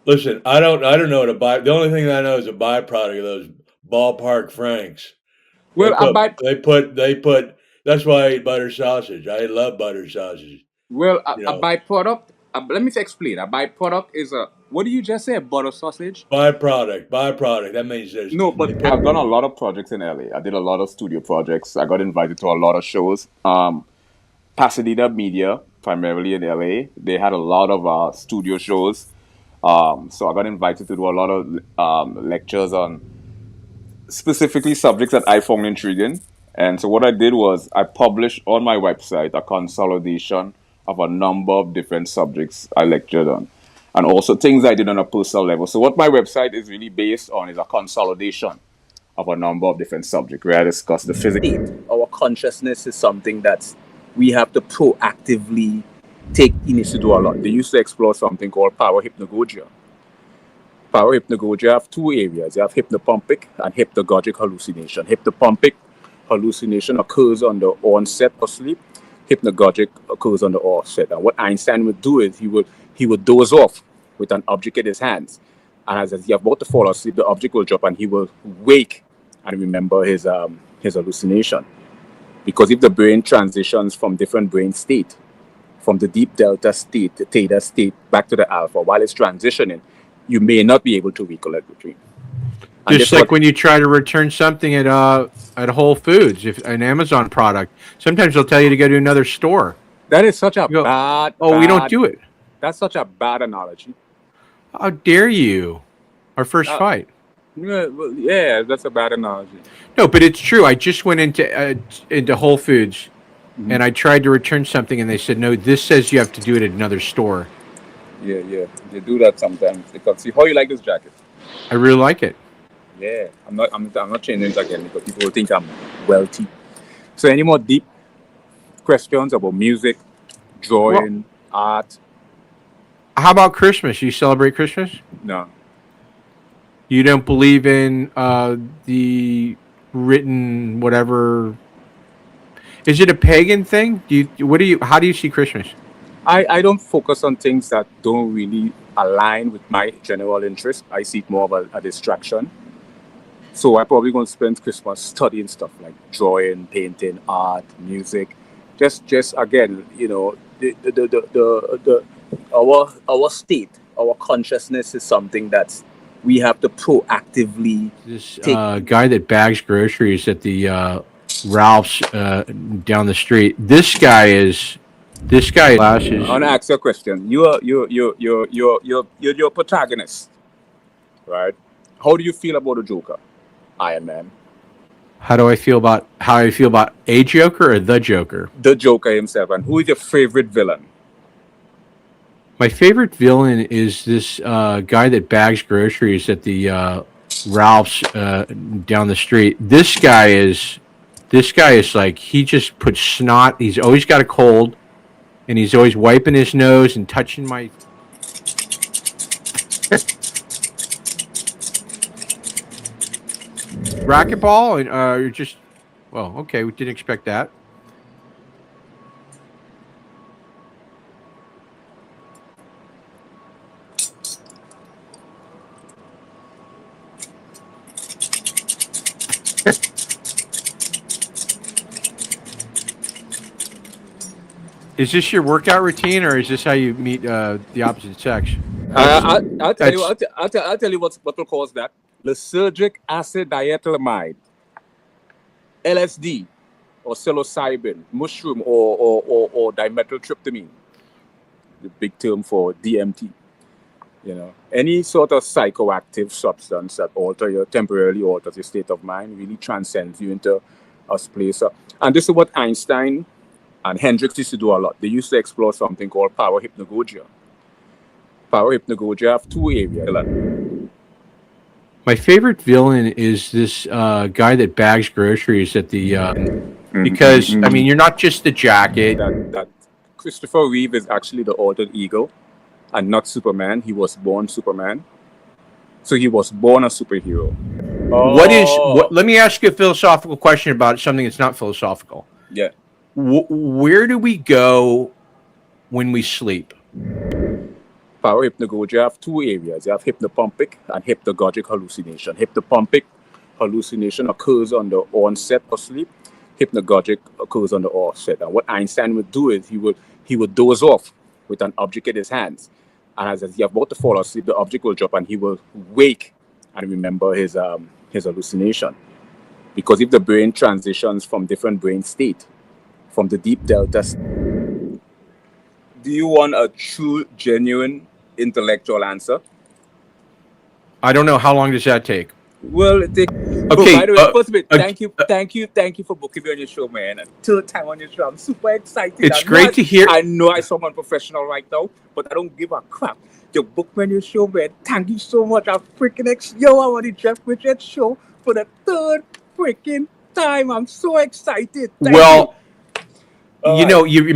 Listen, I don't know what a by. The only thing that I know is a byproduct of those ballpark franks. Well, a by They put. That's why I eat butter sausage. I love butter sausage. well You a know, byproduct. Let me explain. A byproduct is a what do you just say? A butter sausage? byproduct. That means there's. No, They but put, I've done a lot of projects in LA. I did a lot of studio projects. I got invited to a lot of shows. Pasadena Media, primarily in LA, they had a lot of studio shows. So I got invited to do a lot of lectures on specifically subjects that I found intriguing. And so what I did was I published on my website a consolidation of a number of different subjects I lectured on, and also things I did on a personal level. So what my website is really based on is a consolidation of a number of different subjects where I discuss the physics. Our consciousness is something that we have to proactively take initiative to do a lot. They used to explore something called power hypnagogia. Power hypnagogia have two areas. You have hypnopompic and hypnagogic hallucination. Hypnopompic hallucination occurs on the onset of sleep. Hypnagogic occurs on the offset. And what Einstein would do is he would doze off with an object in his hands. And as he's about to fall asleep, the object will drop and he will wake and remember his hallucination. Because if the brain transitions from different brain state, from the deep delta state, the theta state, back to the alpha, while it's transitioning, you may not be able to recollect the dream. And just like when you try to return something at Whole Foods, if an Amazon product, sometimes they'll tell you to go to another store. That is such a bad. We don't do it. That's such a bad analogy. How dare you? Our first fight. Yeah, that's a bad analogy. No, but it's true. I just went into Whole Foods, and I tried to return something, and they said, "No, this says you have to do it at another store." Yeah, they do that sometimes. Because see, how you like this jacket? I really like it. Yeah, I'm not changing it again because people will think I'm wealthy. So, any more deep questions about music, drawing, art? How about Christmas? You celebrate Christmas? No. You don't believe in the written whatever? Is it a pagan thing? How do you see Christmas? I don't focus on things that don't really align with my general interest. I see it more of a distraction. So I'm probably going to spend Christmas studying stuff like drawing, painting, art, music. Just again, our state, our consciousness is something that we have to proactively this guy that bags groceries at the Ralph's down the street. This guy lashes. I want to ask you a question. You're your protagonist, right? How do you feel about the Joker, Iron Man? How I feel about a Joker or the Joker? The Joker himself. And who is your favorite villain? My favorite villain is this guy that bags groceries at the Ralph's down the street. This guy is like, he just puts snot. He's always got a cold, and he's always wiping his nose and touching my. Racquetball, and you're just, well, okay, we didn't expect that. Is this your workout routine, or is this how you meet the opposite sex? I'll tell you what will cause that. Lysergic acid diethylamide, LSD, or psilocybin, mushroom, or dimethyltryptamine, the big term for DMT. Any sort of psychoactive substance that temporarily alters your state of mind really transcends you into a place. And this is what Einstein and Hendricks used to do a lot. They used to explore something called power hypnagogia. Power hypnagogia have two areas. My favorite villain is this guy that bags groceries at the because I mean, you're not just the jacket. That Christopher Reeve is actually the altered ego and not Superman. He was born Superman, so he was born a superhero. Let me ask you a philosophical question about something that's not philosophical. Yeah. Where do we go when we sleep? Parahypnagogia, you have two areas. You have hypnopompic and hypnagogic hallucination. Hypnopompic hallucination occurs on the onset of sleep. Hypnagogic occurs on the offset. And what Einstein would do is he would doze off with an object in his hands. And as he's about to fall asleep, the object will drop and he will wake and remember his hallucination. Because if the brain transitions from different brain state, from the deep delta, do you want a true, genuine, intellectual answer? I don't know. How long does that take? Well, it takes. Okay, By the way, first of all, thank you for booking me on your show, man. And third time on your show, I'm super excited. It's great to hear. I know I sound unprofessional right now, but I don't give a crap. You booked me on your show, man. Thank you so much. I'm freaking I'm on the Jeff Richards show for the third freaking time. I'm so excited. Thank you. You know, you